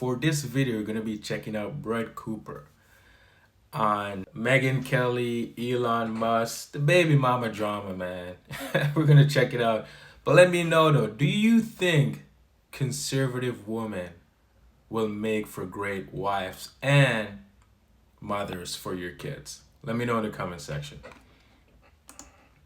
For this video, we're gonna be checking out Brett Cooper on Megyn Kelly, Elon Musk, the baby mama drama, man. We're gonna check it out. But let me know though, do you think conservative women will make for great wives and mothers for your kids? Let me know in the comment section.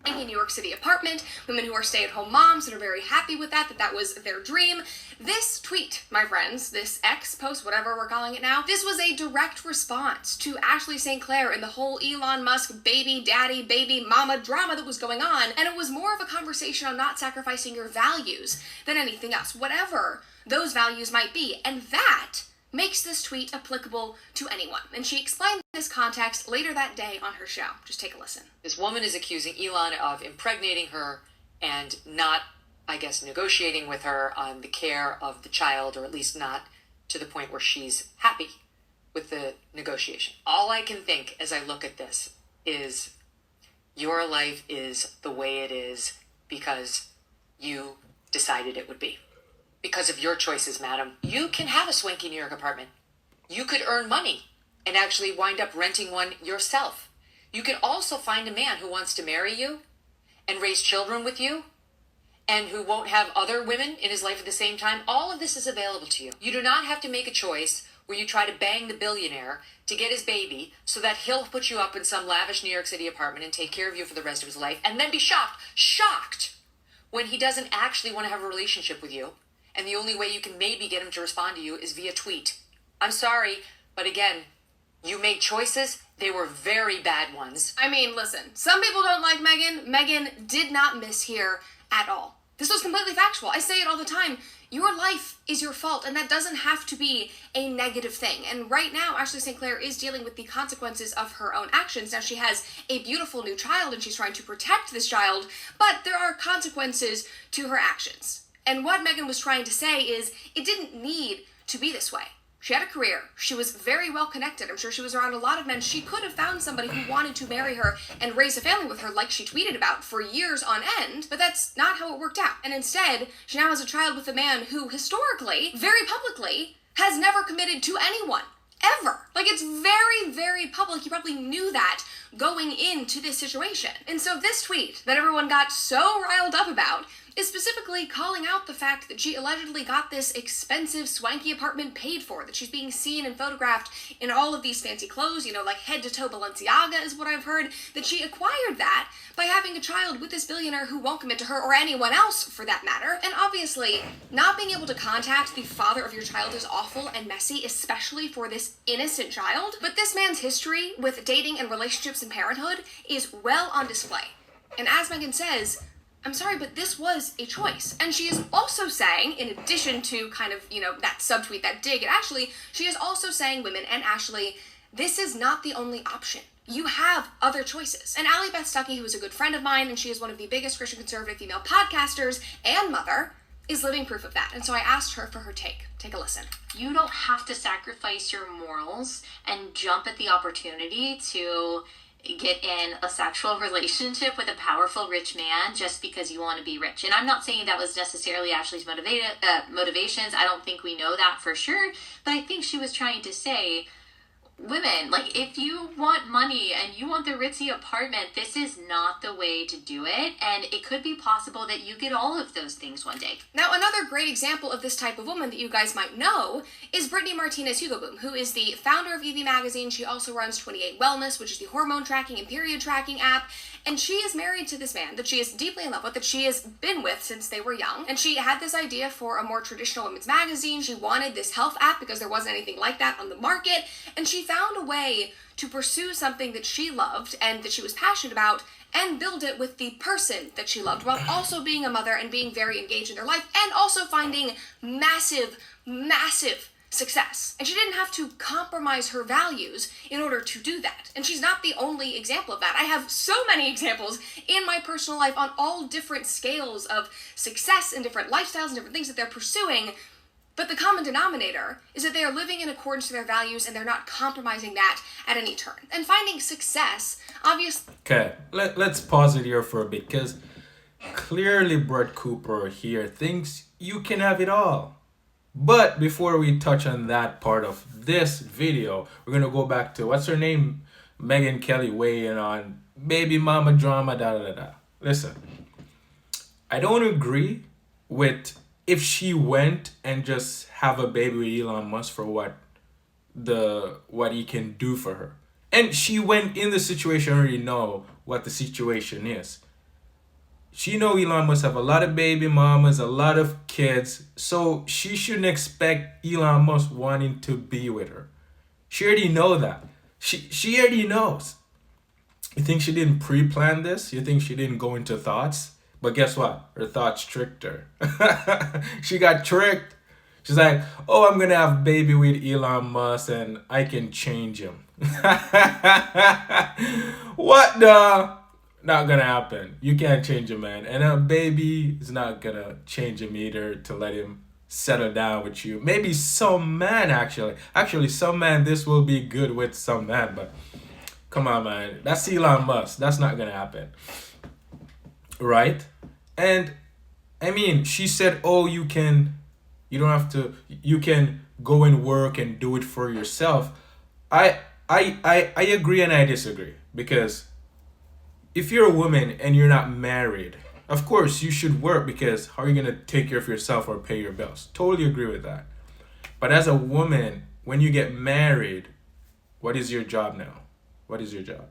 A New York City apartment, women who are stay-at-home moms that are very happy with that was their dream. This tweet, my friends, this X post, whatever we're calling it now, this was a direct response to Ashley St. Clair and the whole Elon Musk baby daddy, baby mama drama that was going on, and it was more of a conversation on not sacrificing your values than anything else, whatever those values might be, and that makes this tweet applicable to anyone. And she explained this context later that day on her show. Just take a listen. This woman is accusing Elon of impregnating her and not, I guess, negotiating with her on the care of the child, or at least not to the point where she's happy with the negotiation. All I can think as I look at this is your life is the way it is because you decided it would be. Because of your choices, madam. You can have a swanky New York apartment. You could earn money and actually wind up renting one yourself. You could also find a man who wants to marry you and raise children with you and who won't have other women in his life at the same time. All of this is available to you. You do not have to make a choice where you try to bang the billionaire to get his baby so that he'll put you up in some lavish New York City apartment and take care of you for the rest of his life and then be shocked when he doesn't actually want to have a relationship with you. And the only way you can maybe get him to respond to you is via tweet. I'm sorry, but again, you made choices. They were very bad ones. I mean, listen, some people don't like Megyn. Megyn did not miss here at all. This was completely factual. I say it all the time. Your life is your fault, and that doesn't have to be a negative thing. And right now, Ashley St. Clair is dealing with the consequences of her own actions. Now, she has a beautiful new child, and she's trying to protect this child, but there are consequences to her actions. And what Megyn was trying to say is it didn't need to be this way. She had a career. She was very well connected. I'm sure she was around a lot of men. She could have found somebody who wanted to marry her and raise a family with her like she tweeted about for years on end, but that's not how it worked out. And instead, she now has a child with a man who historically, very publicly, has never committed to anyone. Ever. Like, it's very, very public. You probably knew that going into this situation. And so this tweet that everyone got so riled up about is specifically calling out the fact that she allegedly got this expensive, swanky apartment paid for, that she's being seen and photographed in all of these fancy clothes, like head-to-toe Balenciaga is what I've heard, that she acquired that by having a child with this billionaire who won't commit to her, or anyone else for that matter. And obviously, not being able to contact the father of your child is awful and messy, especially for this innocent child. But this man's history with dating and relationships and parenthood is well on display. And as Megyn says, I'm sorry, but this was a choice. And she is also saying, in addition to kind of, that subtweet, that dig at Ashley, she is also saying, women and Ashley, this is not the only option. You have other choices. And Allie Beth Stuckey, who is a good friend of mine, and she is one of the biggest Christian conservative female podcasters and mother, is living proof of that. And so I asked her for her take. Take a listen. You don't have to sacrifice your morals and jump at the opportunity to get in a sexual relationship with a powerful rich man just because you want to be rich. And I'm not saying that was necessarily Ashley's motivations. I don't think we know that for sure. But I think she was trying to say, women, if you want money and you want the ritzy apartment, this is not the way to do it. And it could be possible that you get all of those things one day. Now, another great example of this type of woman that you guys might know is Brittany Martinez Hugo Boom, who is the founder of EV Magazine. She also runs 28 Wellness, which is the hormone tracking and period tracking app. And she is married to this man that she is deeply in love with, that she has been with since they were young. And she had this idea for a more traditional women's magazine. She wanted this health app because there wasn't anything like that on the market. And she found a way to pursue something that she loved and that she was passionate about and build it with the person that she loved, while also being a mother and being very engaged in their life and also finding massive success. And she didn't have to compromise her values in order to do that. And she's not the only example of that. I have so many examples in my personal life on all different scales of success and different lifestyles and different things that they're pursuing. But the common denominator is that they are living in accordance to their values and they're not compromising that at any turn. And finding success, obviously... Okay, let's pause it here for a bit, because clearly Brett Cooper here thinks you can have it all. But before we touch on that part of this video, we're gonna go back to what's her name, Megan Kelly, weighing on baby mama drama, da da da da. Listen, I don't agree with if she went and just have a baby with Elon Musk for what he can do for her. And she went in the situation, already know what the situation is. She know Elon Musk have a lot of baby mamas, a lot of kids, so she shouldn't expect Elon Musk wanting to be with her. She already know that. She already knows. You think she didn't pre-plan this? You think she didn't go into thoughts? But guess what? Her thoughts tricked her. She got tricked. She's like, oh, I'm gonna have a baby with Elon Musk and I can change him. What the? Not gonna happen. You can't change a man. And a baby is not gonna change him either to let him settle down with you. Maybe some man actually. Actually, some man this will be good with some man, but come on, man. That's Elon Musk. That's not gonna happen. Right? And I mean, she said, oh, you don't have to, you can go and work and do it for yourself. I agree and I disagree, because if you're a woman and you're not married, of course you should work, because how are you going to take care of yourself or pay your bills? Totally agree with that. But as a woman, when you get married, what is your job now? What is your job?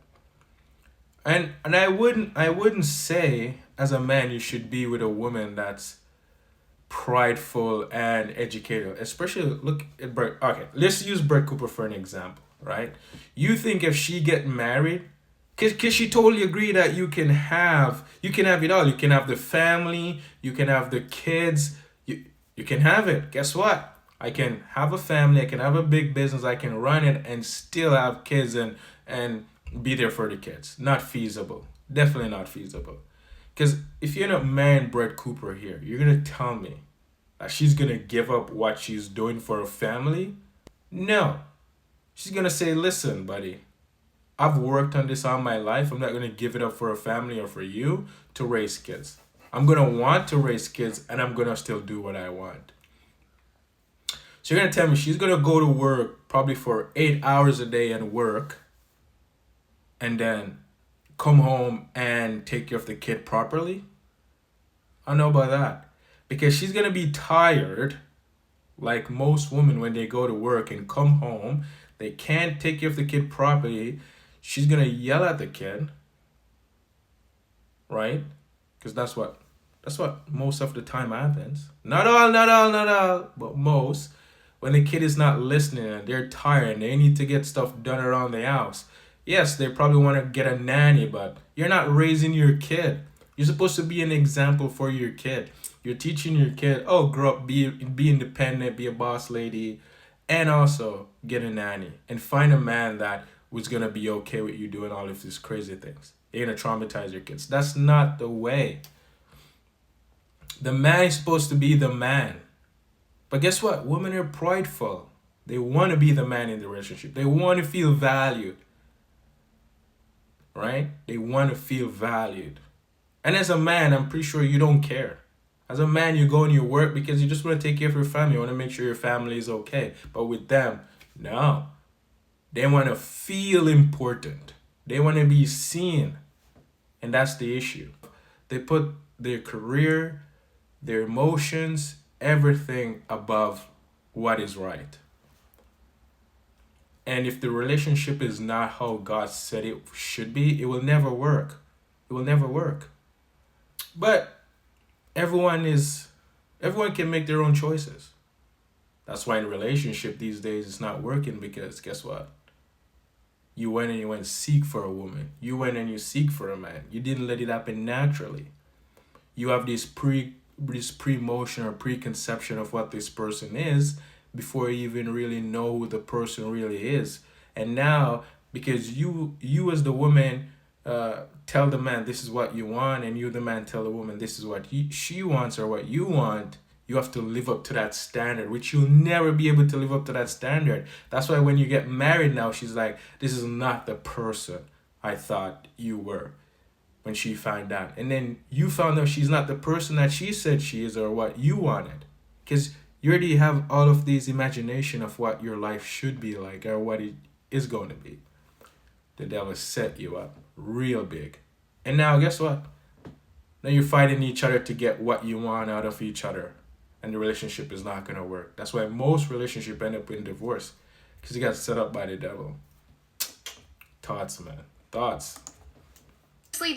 And I wouldn't say as a man you should be with a woman that's prideful and educated. Especially look at Brett. Okay, let's use Brett Cooper for an example, right? You think if she get married, cause she totally agree that you can have it all. You can have the family, you can have the kids, you can have it. Guess what? I can have a family, I can have a big business, I can run it and still have kids and be there for the kids. Not feasible. Definitely not feasible. Because if you're not marrying Brett Cooper here, you're gonna tell me that she's gonna give up what she's doing for a family? No. She's gonna say, listen, buddy, I've worked on this all my life. I'm not gonna give it up for a family or for you to raise kids. I'm gonna want to raise kids and I'm gonna still do what I want. So you're gonna tell me she's gonna go to work probably for 8 hours a day and work, and then come home and take care of the kid properly? I don't know about that. Because she's going to be tired, like most women when they go to work and come home, they can't take care of the kid properly. She's going to yell at the kid, right? Because that's what most of the time happens. Not all, but most. When the kid is not listening and they're tired and they need to get stuff done around the house, yes, they probably want to get a nanny, but you're not raising your kid. You're supposed to be an example for your kid. You're teaching your kid, oh, grow up, be independent, be a boss lady, and also get a nanny and find a man that was going to be okay with you doing all of these crazy things. They're going to traumatize your kids. That's not the way. The man is supposed to be the man. But guess what? Women are prideful. They want to be the man in the relationship. They want to feel valued. Right? They want to feel valued. And as a man, I'm pretty sure you don't care. As a man, you go and you work because you just want to take care of your family. You want to make sure your family is okay. But with them, no. They want to feel important. They want to be seen. And that's the issue. They put their career, their emotions, everything above what is right. And if the relationship is not how God said it should be, it will never work. It will never work. But everyone can make their own choices. That's why in a relationship these days it's not working, because guess what? You went and you went seek for a woman. You went and you seek for a man. You didn't let it happen naturally. You have this pre-motion or preconception of what this person is before you even really know who the person really is. And now, because you as the woman tell the man this is what you want, and you the man tell the woman this is what she wants or what you want, you have to live up to that standard, which you'll never be able to live up to that standard. That's why when you get married now, she's like, this is not the person I thought you were, when she found out. And then you found out she's not the person that she said she is or what you wanted. Because You already have all of these imagination of what your life should be like or what it is going to be. The devil set you up real big. And now guess what? Now you're fighting each other to get what you want out of each other. And the relationship is not going to work. That's why most relationships end up in divorce. Because you got set up by the devil. Thoughts, man. Thoughts.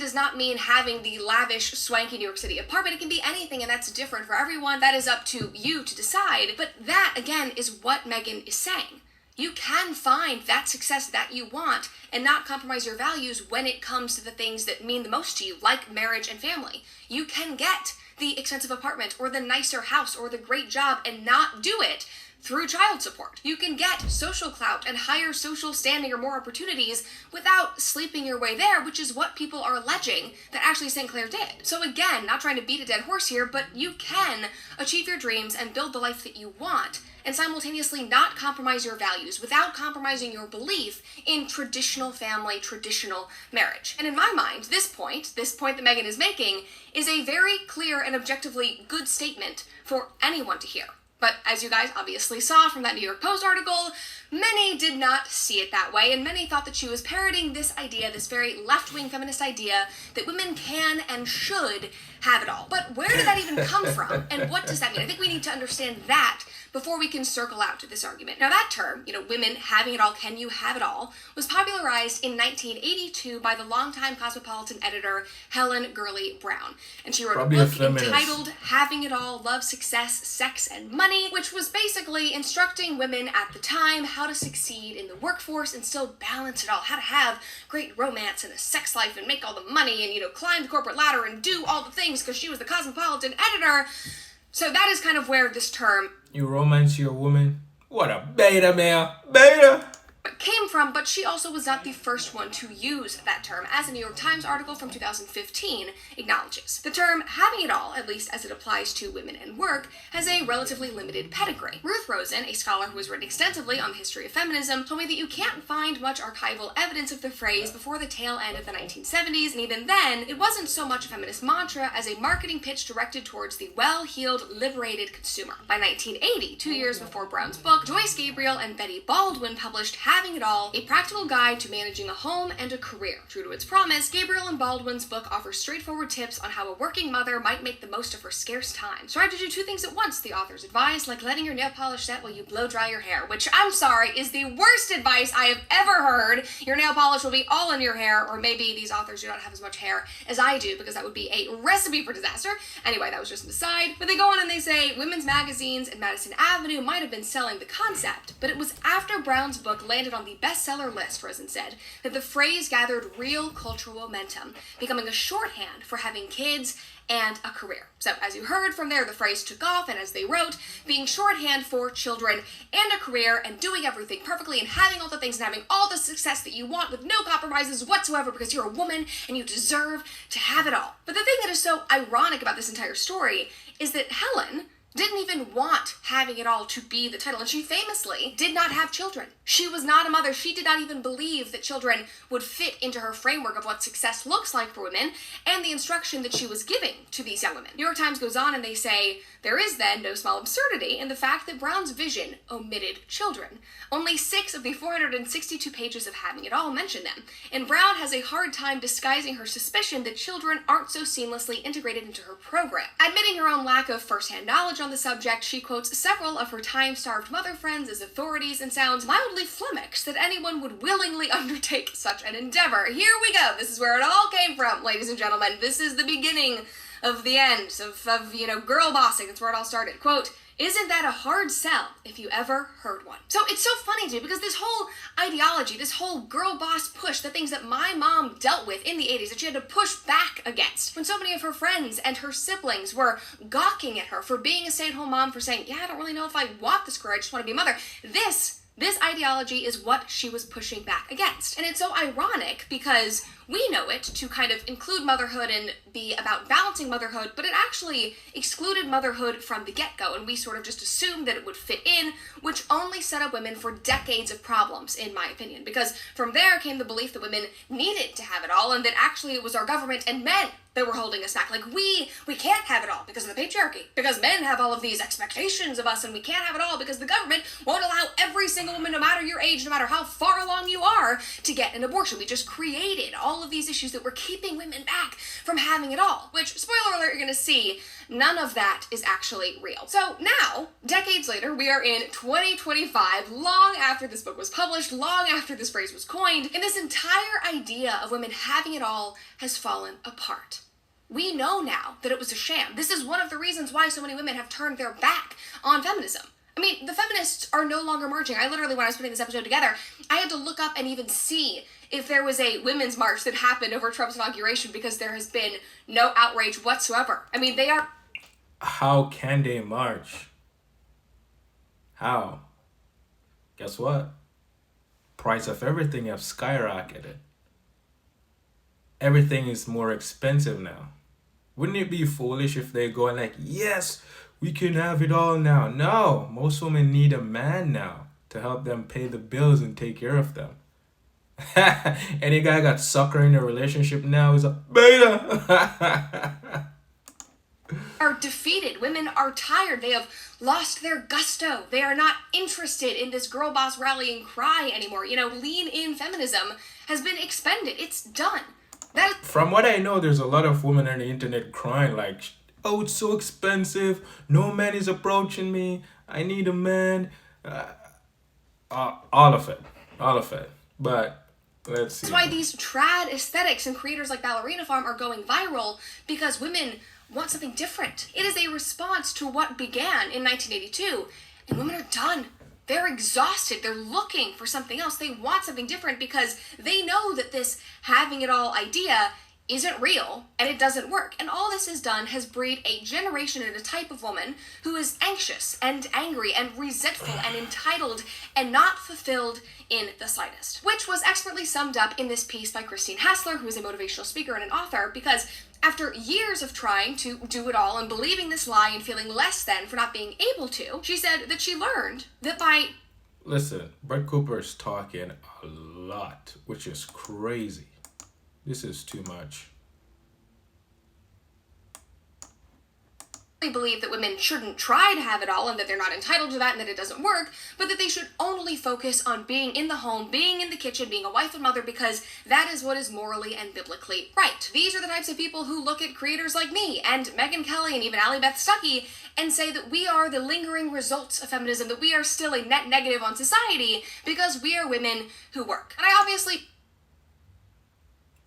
Does not mean having the lavish, swanky New York City apartment. It can be anything, and that's different for everyone. That is up to you to decide. But that, again, is what Megan is saying. You can find that success that you want and not compromise your values when it comes to the things that mean the most to you, like marriage and family. You can get the expensive apartment or the nicer house or the great job and not do it through child support. You can get social clout and higher social standing or more opportunities without sleeping your way there, which is what people are alleging that Ashley St. Clair did. So again, not trying to beat a dead horse here, but you can achieve your dreams and build the life that you want and simultaneously not compromise your values without compromising your belief in traditional family, traditional marriage. And in my mind, this point that Megan is making, is a very clear and objectively good statement for anyone to hear. But as you guys obviously saw from that New York Post article, many did not see it that way, and many thought that she was parroting this idea, this very left-wing feminist idea, that women can and should have it all. But where did that even come from, and what does that mean? I think we need to understand that before we can circle out to this argument. Now that term, women having it all, can you have it all, was popularized in 1982 by the longtime Cosmopolitan editor Helen Gurley Brown. And she wrote Probably a a book feminist. entitled Having It All, Love, Success, Sex, and Money, which was basically instructing women at the time how to succeed in the workforce and still balance it all, how to have great romance and a sex life and make all the money and, climb the corporate ladder and do all the things because she was the Cosmopolitan editor. So that is kind of where this term You romance your woman? What a beta male. Beta! came from, but she also was not the first one to use that term, as a New York Times article from 2015 acknowledges. The term having it all, at least as it applies to women and work, has a relatively limited pedigree. Ruth Rosen, a scholar who has written extensively on the history of feminism, told me that you can't find much archival evidence of the phrase before the tail end of the 1970s, and even then, it wasn't so much a feminist mantra as a marketing pitch directed towards the well-heeled, liberated consumer. By 1980, 2 years before Brown's book, Joyce Gabriel and Betty Baldwin published Having It All, a practical guide to managing a home and a career. True to its promise, Gabriel and Baldwin's book offers straightforward tips on how a working mother might make the most of her scarce time. Strive to do two things at once, the authors advise, like letting your nail polish set while you blow dry your hair, which, I'm sorry, is the worst advice I have ever heard. Your nail polish will be all in your hair, or maybe these authors do not have as much hair as I do, because that would be a recipe for disaster. Anyway, that was just an aside. But they go on and they say, women's magazines and Madison Avenue might have been selling the concept, but it was after Brown's book landed on the bestseller list, Rosen said, that the phrase gathered real cultural momentum, becoming a shorthand for having kids and a career. So, as you heard from there, the phrase took off, and as they wrote, being shorthand for children and a career and doing everything perfectly and having all the things and having all the success that you want with no compromises whatsoever because you're a woman and you deserve to have it all. But the thing that is so ironic about this entire story is that Helen didn't even want Having It All to be the title, and she famously did not have children. She was not a mother. She did not even believe that children would fit into her framework of what success looks like for women and the instruction that she was giving to these young women. New York Times goes on and they say, there is then no small absurdity in the fact that Brown's vision omitted children. Only 6 of the 462 pages of Having It All mention them, and Brown has a hard time disguising her suspicion that children aren't so seamlessly integrated into her program. Admitting her own lack of first-hand knowledge on the subject, she quotes several of her time-starved mother friends as authorities and sounds mildly flummoxed that anyone would willingly undertake such an endeavor. Here we go. This is where it all came from, ladies and gentlemen. This is the beginning of the end of girl bossing. That's where it all started. Quote, isn't that a hard sell if you ever heard one? So it's so funny to me because this whole ideology, this whole girl boss push, the things that my mom dealt with in the 80s that she had to push back against when so many of her friends and her siblings were gawking at her for being a stay-at-home mom, for saying, yeah, I don't really know if I want this career, I just want to be a mother. This ideology is what she was pushing back against. And it's so ironic because we know it to kind of include motherhood and be about balancing motherhood, but it actually excluded motherhood from the get-go, and we sort of just assumed that it would fit in, which only set up women for decades of problems, in my opinion, because from there came the belief that women needed to have it all, and that actually it was our government and men that were holding us back. Like, we can't have it all because of the patriarchy, because men have all of these expectations of us, and we can't have it all because the government won't allow every single woman, no matter your age, no matter how far along you are, to get an abortion. We just created all of these issues that were keeping women back from having it all, which, spoiler alert, you're gonna see, none of that is actually real. So now, decades later, we are in 2025, long after this book was published, long after this phrase was coined, and this entire idea of women having it all has fallen apart. We know now that it was a sham. This is one of the reasons why so many women have turned their back on feminism. I mean, the feminists are no longer marching. I literally, when I was putting this episode together, I had to look up and even see if there was a women's march that happened over Trump's inauguration, because there has been no outrage whatsoever. I mean, they are... How can they march? How? Guess what? Price of everything have skyrocketed. Everything is more expensive now. Wouldn't it be foolish if they go and like, yes, we can have it all now? No, most women need a man now to help them pay the bills and take care of them. Any guy got sucker in a relationship now is a beta. are defeated. Women are tired. They have lost their gusto. They are not interested in this girl boss rallying cry anymore. You know, lean in feminism has been expended. It's done. From what I know, there's a lot of women on the internet crying like, oh, it's so expensive. No man is approaching me. I need a man. All of it. But let's see. That's why these trad aesthetics and creators like Ballerina Farm are going viral, because women want something different. It is a response to what began in 1982, and women are done. They're exhausted. They're looking for something else. They want something different because they know that this having it all idea isn't real and it doesn't work. And all this has done has breed a generation and a type of woman who is anxious and angry and resentful and entitled and not fulfilled in the slightest. Which was expertly summed up in this piece by Christine Hassler, who is a motivational speaker and an author, because after years of trying to do it all and believing this lie and feeling less than for not being able to, she said that she learned that by... Listen, Brett Cooper is talking a lot, which is crazy. This is too much. Believe that women shouldn't try to have it all and that they're not entitled to that and that it doesn't work, but that they should only focus on being in the home, being in the kitchen, being a wife and mother, because that is what is morally and biblically right. These are the types of people who look at creators like me and Megyn Kelly and even Allie Beth Stuckey and say that we are the lingering results of feminism, that we are still a net negative on society because we are women who work. And I obviously...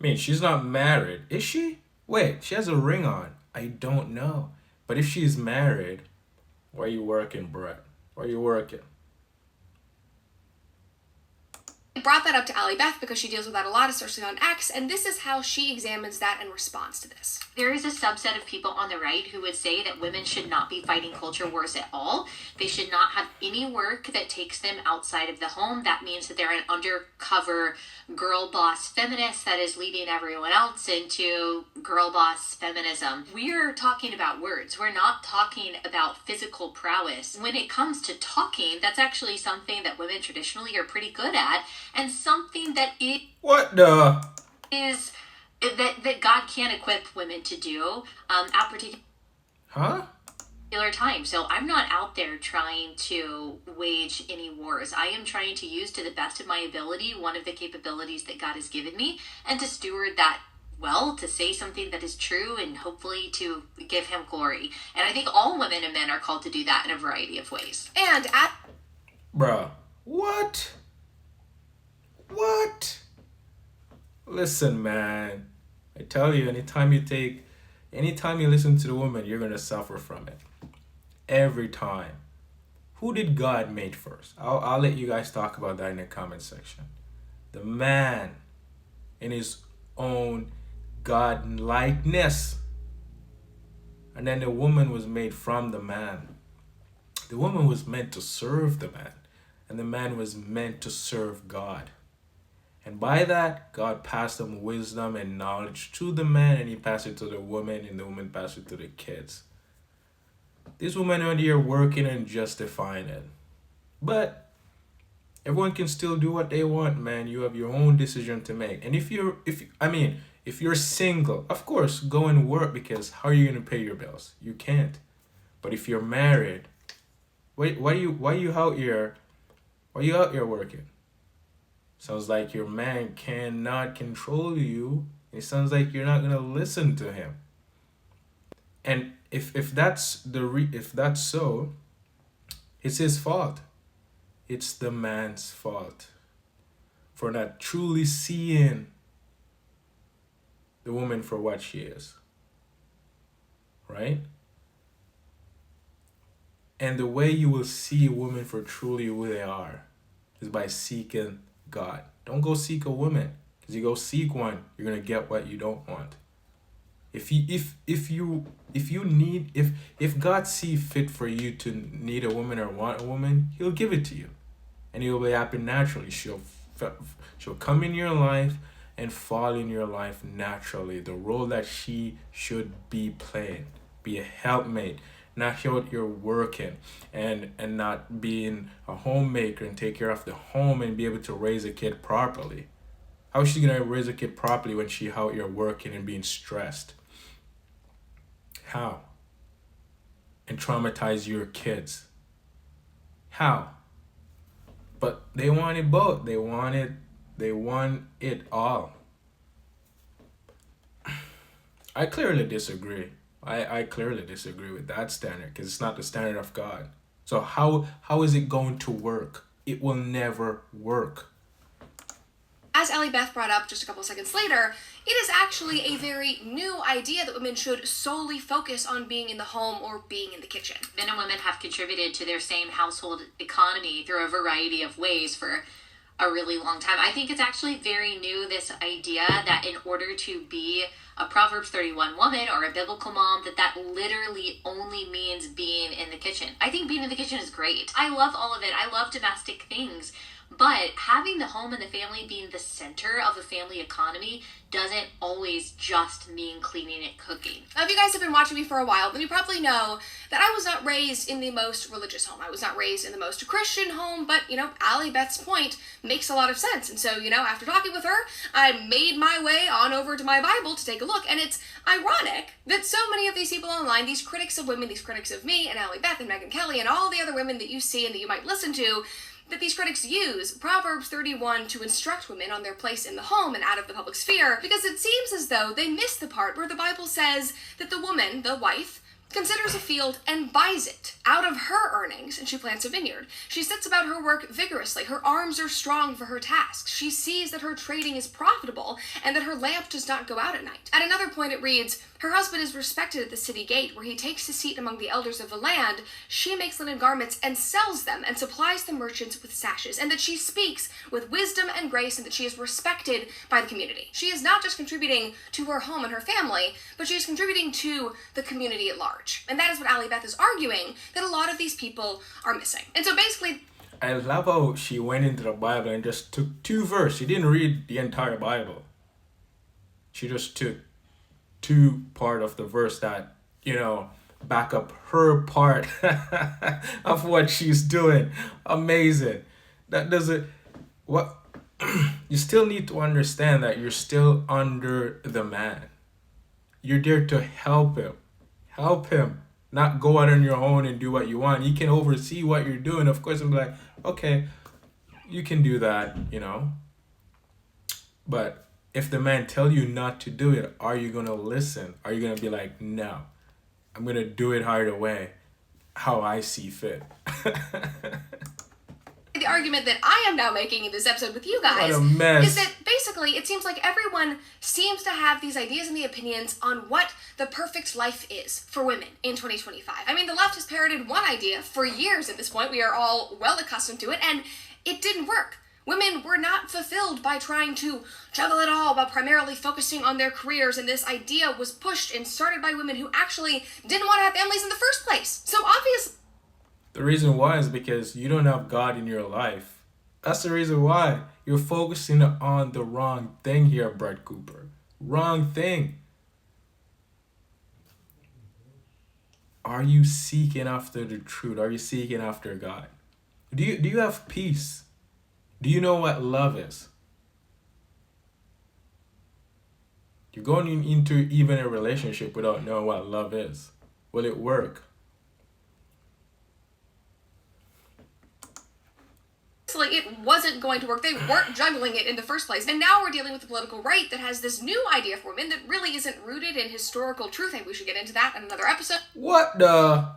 I mean, she's not married, is she? Wait, she has a ring on. I don't know. But if she's married, why are you working, Brett? Why are you working? I brought that up to Allie Beth because she deals with that a lot, especially on X, and this is how she examines that and responds to this. There is a subset of people on the right who would say that women should not be fighting culture wars at all. They should not have any work that takes them outside of the home. That means that they're an undercover girl boss feminist that is leading everyone else into girl boss feminism. We're talking about words. We're not talking about physical prowess. When it comes to talking, that's actually something that women traditionally are pretty good at, and something that it What the? is that God can equip women to do at particular time. So I'm not out there trying to wage any wars. I am trying to use to the best of my ability one of the capabilities that God has given me, and to steward that well, to say something that is true and hopefully to give him glory. And I think all women and men are called to do that in a variety of ways. And Bruh, what? Listen, man. I tell you, anytime you listen to the woman, you're going to suffer from it. Every time. Who did God make first? I'll let you guys talk about that in the comment section. The man in his own God likeness. And then the woman was made from the man. The woman was meant to serve the man. And the man was meant to serve God. And by that, God passed them wisdom and knowledge to the man, and he passed it to the woman, and the woman passed it to the kids. These women are here working and justifying it. But everyone can still do what they want, man. You have your own decision to make. And if If you're single, of course, go and work, because how are you going to pay your bills? You can't. But if you're married, why you out here? Why you out here working? Sounds like your man cannot control you. It sounds like you're not gonna listen to him. And if if that's so, it's his fault. It's the man's fault for not truly seeing the woman for what she is. Right? And the way you will see a woman for truly who they are is by seeking God. Don't go seek a woman, because you go seek one, you're gonna get what you don't want. If God see fit for you to need a woman or want a woman, He'll give it to you, and it will happen naturally. She'll come in your life and fall in your life naturally. The role that she should be playing, be a helpmate, not out here working and not being a homemaker and take care of the home and be able to raise a kid properly. How is she gonna raise a kid properly when she out here working and being stressed? How? And traumatize your kids. How? But they want it both. They want it all. I clearly disagree. I clearly disagree with that standard, because it's not the standard of God. So how is it going to work? It will never work. As Allie Beth brought up just a couple seconds later, it is actually a very new idea that women should solely focus on being in the home or being in the kitchen. Men and women have contributed to their same household economy through a variety of ways for a really long time. I think it's actually very new, this idea that in order to be a Proverbs 31 woman or a biblical mom, that literally only means being in the kitchen. I think being in the kitchen is great. I love all of it. I love domestic things. But having the home and the family being the center of the family economy doesn't always just mean cleaning and cooking. Now, if you guys have been watching me for a while, then you probably know that I was not raised in the most religious home. I was not raised in the most Christian home, but, Allie Beth's point makes a lot of sense. And so, after talking with her, I made my way on over to my Bible to take a look. And it's ironic that so many of these people online, these critics of women, these critics of me and Allie Beth and Megan Kelly and all the other women that you see and that you might listen to, that these critics use Proverbs 31 to instruct women on their place in the home and out of the public sphere, because it seems as though they miss the part where the Bible says that the woman, the wife, considers a field and buys it out of her earnings, and she plants a vineyard. She sets about her work vigorously. Her arms are strong for her tasks. She sees that her trading is profitable and that her lamp does not go out at night. At another point it reads, her husband is respected at the city gate, where he takes his seat among the elders of the land. She makes linen garments and sells them and supplies the merchants with sashes, and that she speaks with wisdom and grace, and that she is respected by the community. She is not just contributing to her home and her family, but she is contributing to the community at large. And that is what Allie Beth is arguing that a lot of these people are missing. And so basically, I love how she went into the Bible and just took two verses. She didn't read the entire Bible. She just took two part of the verse that, back up her part of what she's doing. Amazing. That doesn't, what, you still need to understand that you're still under the man. You're there to help him. Help him. Not go out on your own and do what you want. He can oversee what you're doing. Of course, I'm like, okay, you can do that, But if the man tell you not to do it, are you going to listen? Are you going to be like, no, I'm going to do it hard way, how I see fit? The argument that I am now making in this episode with you guys What a mess. is that basically it seems like everyone seems to have these ideas and the opinions on what the perfect life is for women in 2025. I mean, the left has parroted one idea for years at this point. We are all well accustomed to it, and it didn't work. Women were not fulfilled by trying to juggle it all, but primarily focusing on their careers, and this idea was pushed and started by women who actually didn't want to have families in the first place. So obviously, The reason why is because you don't have God in your life. That's the reason why. You're focusing on the wrong thing here, Brett Cooper. Wrong thing. Are you seeking after the truth? Are you seeking after God? Do you have peace? Do you know what love is? You're going into even a relationship without knowing what love is. Will it work? Like it wasn't going to work. They weren't juggling it in the first place. And now we're dealing with the political right that has this new idea for women that really isn't rooted in historical truth. Maybe we should get into that in another episode. What the?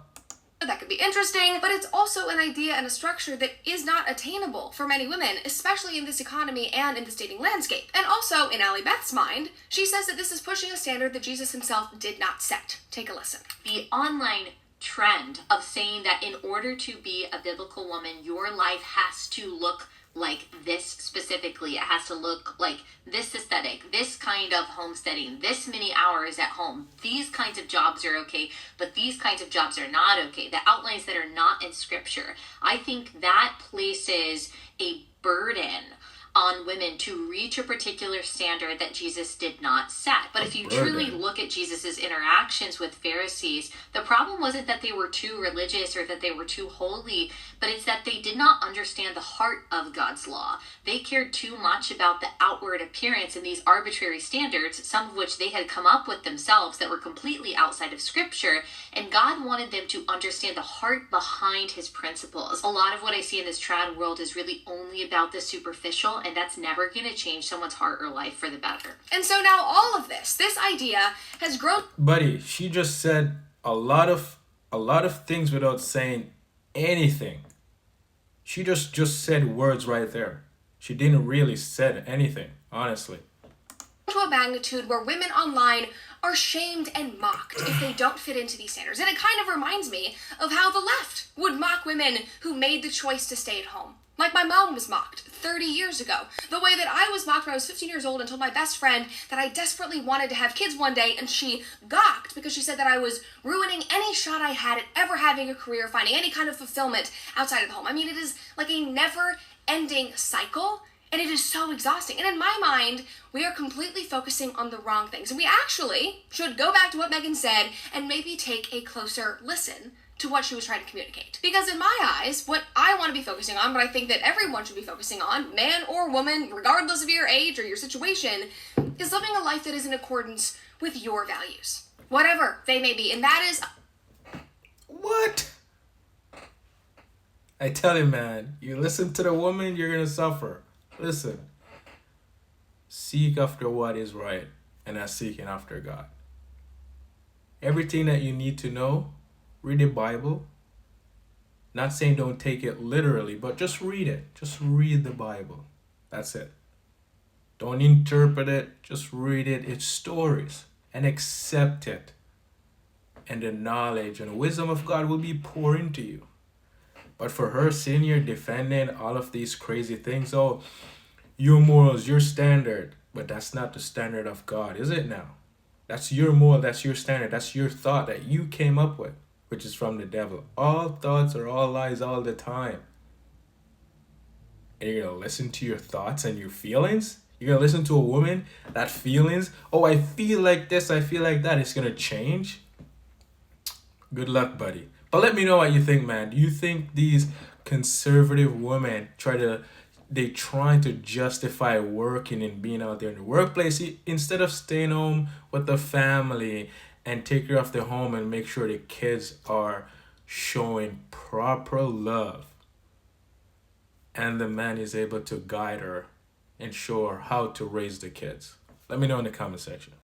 That could be interesting, but it's also an idea and a structure that is not attainable for many women, especially in this economy and in this dating landscape. And also, in Allie Beth's mind, she says that this is pushing a standard that Jesus himself did not set. Take a listen. The online trend of saying that in order to be a biblical woman, your life has to look like this specifically. It has to look like this aesthetic, this kind of homesteading, this many hours at home. These kinds of jobs are okay, but these kinds of jobs are not okay. The outlines that are not in scripture. I think that places a burden on women to reach a particular standard that Jesus did not set. But if you truly look at Jesus's interactions with Pharisees, the problem wasn't that they were too religious or that they were too holy, but it's that they did not understand the heart of God's law. They cared too much about the outward appearance and these arbitrary standards, some of which they had come up with themselves that were completely outside of scripture, and God wanted them to understand the heart behind his principles. A lot of what I see in this trad world is really only about the superficial, and that's never going to change someone's heart or life for the better. And so now all of this idea has grown. Buddy, she just said a lot of things without saying anything. She just said words right there. She didn't really said anything, honestly. To a magnitude where women online are shamed and mocked if they don't fit into these standards. And it kind of reminds me of how the left would mock women who made the choice to stay at home. Like my mom was mocked 30 years ago. The way that I was mocked when I was 15 years old and told my best friend that I desperately wanted to have kids one day, and she gawked because she said that I was ruining any shot I had at ever having a career, finding any kind of fulfillment outside of the home. I mean, it is like a never-ending cycle, and it is so exhausting. And in my mind, we are completely focusing on the wrong things. And we actually should go back to what Megan said and maybe take a closer listen to what she was trying to communicate. Because in my eyes, what I want to be focusing on, what I think that everyone should be focusing on, man or woman, regardless of your age or your situation, is living a life that is in accordance with your values. Whatever they may be. And that is... What? I tell you, man, you listen to the woman, you're going to suffer. Listen. Seek after what is right, and that's seeking after God. Everything that you need to know, read the Bible. Not saying don't take it literally, but just read it. Just read the Bible. That's it. Don't interpret it. Just read it. It's stories. And accept it. And the knowledge and wisdom of God will be poured into you. But for her sitting here defending all of these crazy things, oh, your morals, your standard. But that's not the standard of God, is it now? That's your moral, that's your standard, that's your thought that you came up with, which is from the devil. All thoughts are all lies all the time. And you're going to listen to your thoughts and your feelings? You're going to listen to a woman, that feelings, oh, I feel like this, I feel like that, it's going to change? Good luck, buddy. But let me know what you think, man. Do you think these conservative women trying to justify working and being out there in the workplace instead of staying home with the family and take care of the home and make sure the kids are showing proper love and the man is able to guide her and show her how to raise the kids? Let me know in the comment section.